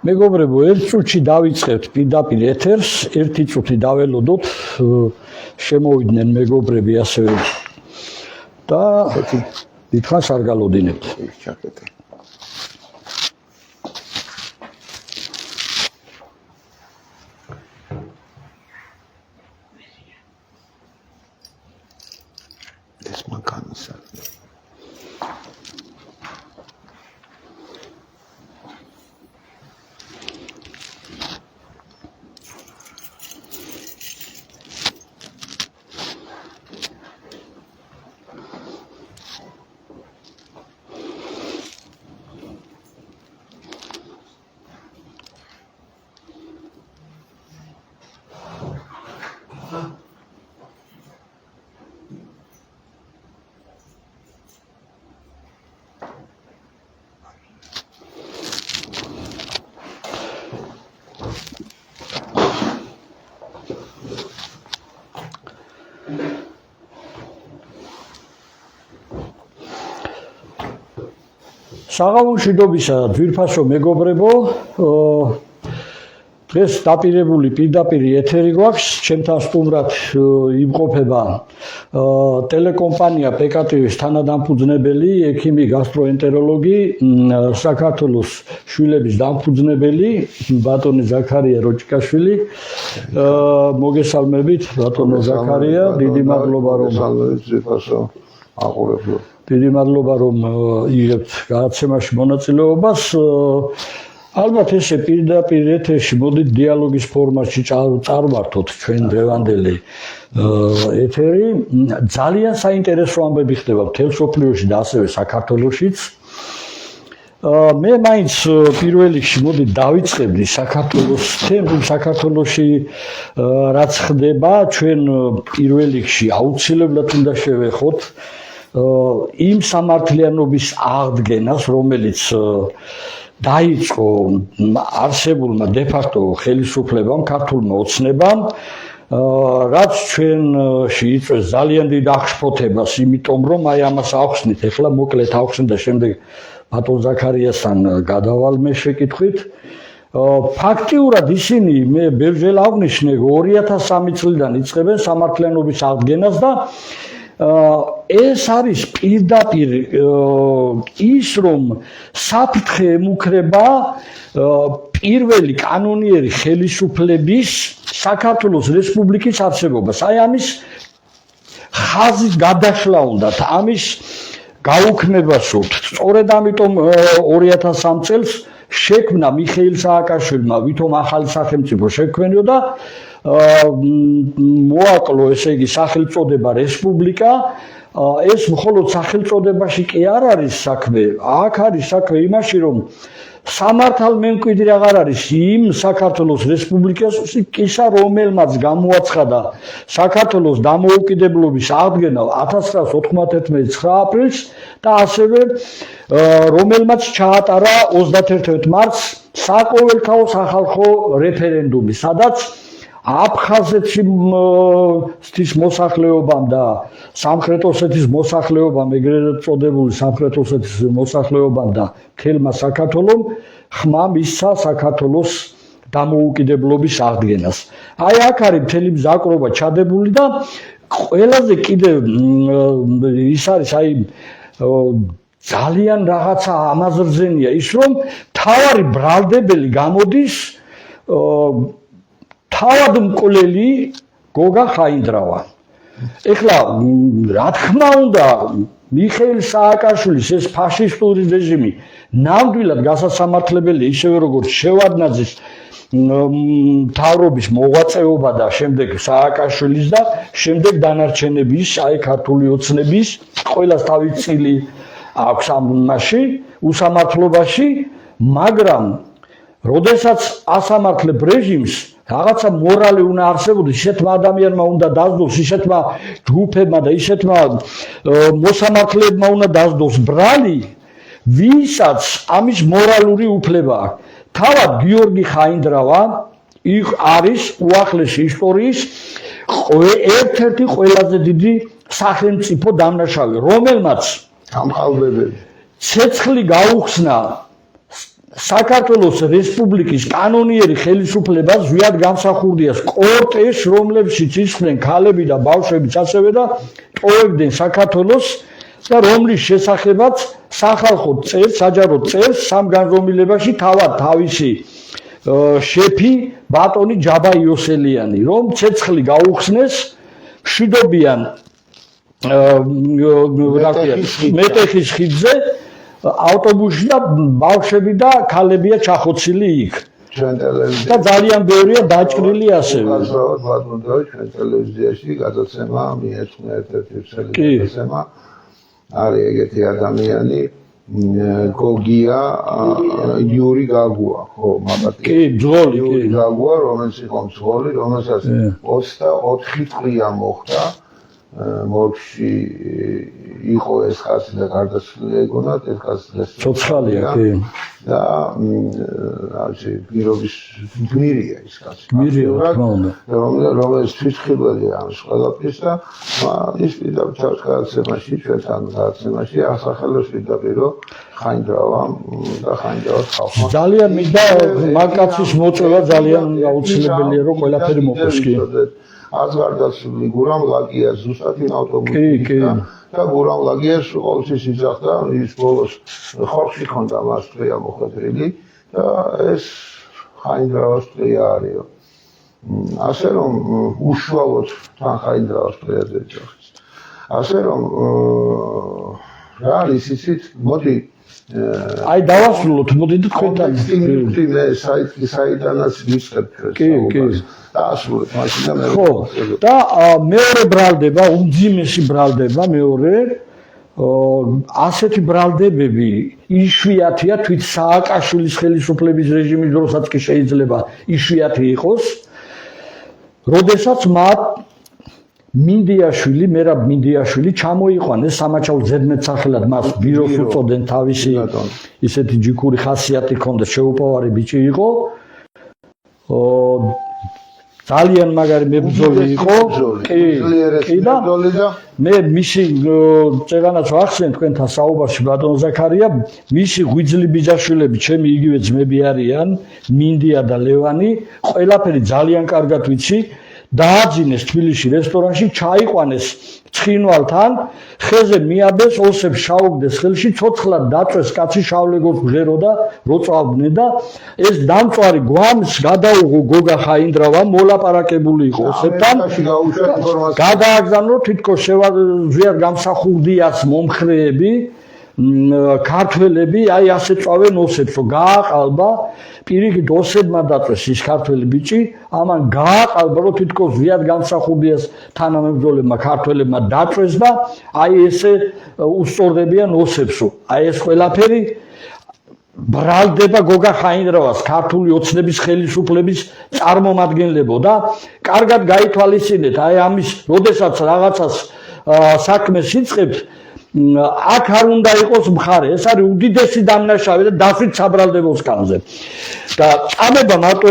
მეგობრებო, ერთ წუთში დავიწყებთ პირდაპირ ეთერს, ერთი წუთი დაველოდოთ, შემოვიდნენ მეგობრები ასევე და დიდხანს არ გალოდინებთ. ეს მანქანისა. საღამოშვიდობისა ძვირფასო მეგობრებო, დღეს დაპირებული პირდაპირ ეთერი გვაქვს, ჩემთან სტუმრად იმყოფება ტელეკომპანია PKTV-ს თანადამფუძნებელი, ექიმი გასტროენტეროლოგი, საქართველოს შვილების დამფუძნებელი, ბატონი ზაქარია როჭიკაშვილი. მოგესალმებით, ბატონო ზაქარია, დიდი მადლობა რომ ძვირფასო აყურებთ. დიდი მადლობა რომ იღებთ გადაცემაში მონაწილეობას. ალბათ ესე პირდაპირ ეთერში მოდით დიალოგის ფორმატში წარმართოთ ჩვენ დღევანდელი ეთერი. ძალიან საინტერესო ამბები ხდება მთელ მსოფლიოში და ასევე საქართველოშიც. მე მაინც პირველ რიგში მოდით დავიწყებდი საქართველოს თემს, საქართველოში რაც ხდება, ჩვენ პირველ რიგში აუცილებლად უნდა შევეხოთ იმ სამართლიანობის აღდგენას, რომელიც დაიწყო არსებულმა დე-ფაქტო ხელისუფლებამ, ქართულმა ოცნებამ, რაც ჩვენში იწვევს ძალიან დიდ აღშფოთებას, იმიტომ რომ აი ამას ავხსნით, ეხლა მოკლედ ავხსნით და შემდეგ ბატონ ზაქარიასთან გადავალ მე შეკითხვით. ფაქტიურად ისინი მე ბევრჯერ აღვნიშნე 2003 წლიდან იწყებენ სამართლიანობის აღდგენას და ეს არის პირდაპირ ის რომ საფრთხე ემუქრება პირველი კანონიერი ხელისუფლების საქართველოს რესპუბლიკის არსებობას. აი ამის ხაზის გადაშლა უნდათ, ამის გაუქმება სურთ. სწორედ ამიტომ 2003 წელს შექმნა მიხეილ სააკაშვილმა ვითომ ახალი სახელმწიფო შექმნიო და მოაკლო ესე იგი სახელწოდება რესპუბლიკა. ეს მხოლოდ სახელწოდებაში კი არ არის საქმე, აქ არის საქმე იმაში რომ სამართალმემკვიდრე აღარ არის იმ საქართველოს რესპუბლიკისა, რომელმაც გამოაცხადა საქართველოს დამოუკიდებლობის აღდგენა 1991 აპრილს და ასევე რომელმაც ჩაატარა 31 მარტს საყოველთაო სახალხო რეფერენდუმი, სადაც აფხაზეთის მოსახლეობამ და სამხრეთ ოსეთის მოსახლეობამ, ეგრეთ წოდებული სამხრეთ ოსეთის მოსახლეობამ და მთელმა საქართველომ ხმა მისცა საქართველოს დამოუკიდებლობის აღდგენას. აი აქ არის მთელი მზაკრობა ჩადებული და ყველაზე კიდევ ის არის აი ძალიან რაღაცა ამაზრზენია ის რომ თავარი ბრალდებელი გამოდის თავად მკვლელი გოგა ხაინდრავა. ეხლა რა თქმა უნდა მიხეილ სააკაშვილის ეს ფაშისტური რეჟიმი ნამდვილად გასასამართლებელია, ისევე როგორც შევარდნაძის მთავრობის მოღვაწეობა და შემდეგ სააკაშვილის და შემდეგ დანარჩენების, აი ქართული ოცნების ყველას თავის წილი აქვს ამაში უსამართლობაში, მაგრამ როდესაც ასამართლებ რეჟიმს რაღაცა მორალი უნდა არსებობდეს, ისეთმა ადამიანმა უნდა დაძდოს, ისეთმა ჯგუფებმა და ისეთმა მოსამართლეებმა უნდა დაძდოს ბრალი, ვისაც ამის მორალური უფლება აქვს. თავად გიორგი ხაინდრავა არის უახლესი ისტორიის ერთ-ერთი ყველაზე დიდი სახელმწიფო დამნაშავე, რომელმაც გამყალბებელი ცეცხლი გაუხსნა საქართველოს რესპუბლიკის კანონიერი ხელისუფლება ზვიად გამსახურდია კორტეს, რომლებშიც ისხდნენ ქალები და ბავშვებიც ასევე და ტოვებდნენ საქართველოს და რომლის შესახებაც სახალხო წერს, საჯარო წერს სამგანზომილებაში თავად თავისი შეფი ბატონი ჯაბა იოსელიანი, რომ ცეცხლი გაუხსნეს მშვიდობიან მეტეხის ხიდზე ავტობუსში და ბავშვები და ქალებია ჩახოცილი იქ. და ძალიან ბევრია დაჭრილი ასევე. ჩვენ ტელევიზიაში გადაცემა მიეწვნა ერთ-ერთი გადაცემა არის ეგეთი ადამიანი გოგია იური გაგუა, ხო, მაგათი. კი, ძღოლი, იური გაგუა, რომელიც იყო ძღოლი, რომელსაც 24 წლია მოხდა მორგში იყო ეს ხაზი და გარდაცვლილი ეგონათ, ეს ხაზი ცოცხალია, კი. და ასე პირობის გმირია ის ხაზი. გმირია, თქმა უნდა. რომელიც თვითმხილველია ამ ყველაფრის და ის პირდაპირ ჩავს გადაცემაში, ჩვენთან გადაცემაში ასახელოს პირდაპირ ხაინდრავამ და ხაინდრავას ხალხმა. ძალიან მინდა მაგკაცის მოწვევა ძალიან აუცილებელია რომ ყველაფერი მოხდეს კი. არც გარდაცვლილი გურამ ლაგია ზუსტად იმ ავტობუსში და გურამ ლაგიას ყოველთვის იძახდა ის ბოლოს ხორხში ხონდა მას წვია მოხვედრილი და ეს ხაინდრავას წვია არისო. ასე რომ უშუალოდ თან ხაინდრავას წვიაზე იძახის. ასე რომ რა არის ისიც მოდი აი დავასრულოთ მოდი და თქვენთან მე საიდანაც ვიწყებ ჩვენს დაასრულეთ მაშინ და მე ხო და მეორე ბრალდება უმძიმესი ბრალდება მეორე ასეთი ბრალდებები იშვიათია თვით სააკაშვილის ხელისუფლების რეჟიმის დროსაც კი შეიძლება იშვიათი იყოს როდესაც მათ მინდიაშვილი, მერაბ მინდიაშვილი ჩამოიყვანეს სამაჩაო ზედმეტსახელად მას ბიროს უწოდნენ თავისი ისეთი ჯიქური ხასიათი ჰქონდა შეუპოვარი ბიჭი იყო ძალიან მაგარი მებრძოლი იყო კი და მე მისი წეგანაც ვახსენ თქვენთან საუბარში ბატონ ზაქარია მისი ღვიძლი ბიძაშვილები ჩემი იგივე ძმები არიან მინდია და ლევანი ყველაფერი ძალიან კარგად ვიცი დააძინეს თბილისში რესტორანში ჩაიყვანეს ცხინვალთან ხეზე მიაბეს ოსებს შაუგდეს ხელში ცოცხლად დაწვეს კაცი შავლეგოს ღერო და როწავდნენ და ეს დამწვარი გვამს გადაუღო გოგა ხაინდრავა მოლაპარაკებული იყო ოსებთან გადააგზავნო თითქოს ზვიად გამსახურდიას მომხრეები ქართველები აი ასე წავენ ოსებს რომ გააყალბა პირიქით ოსებმა დაწვეს ის ქართველი ბიჭი ამან გააყალბა რომ თითქოს ზვიად გამსახურდიას თანამებრძოლებმა ქართველებმა დაწვეს და აი ესე უსწორდებიან ოსებსო აი ეს ყველაფერი ბრალდება გოგა ხაინდრავას ქართული ოცნების ხელისუფლების წარმომადგენლებო და კარგად გაითვალისწინეთ აი ამის როდესაც რაღაცას საქმეს იწყებთ აქ არ უნდა იყოს მხარე ეს არის უდიდესი დამნაშავე და დასვით საბრალდებოს კანზე და წამება მარტო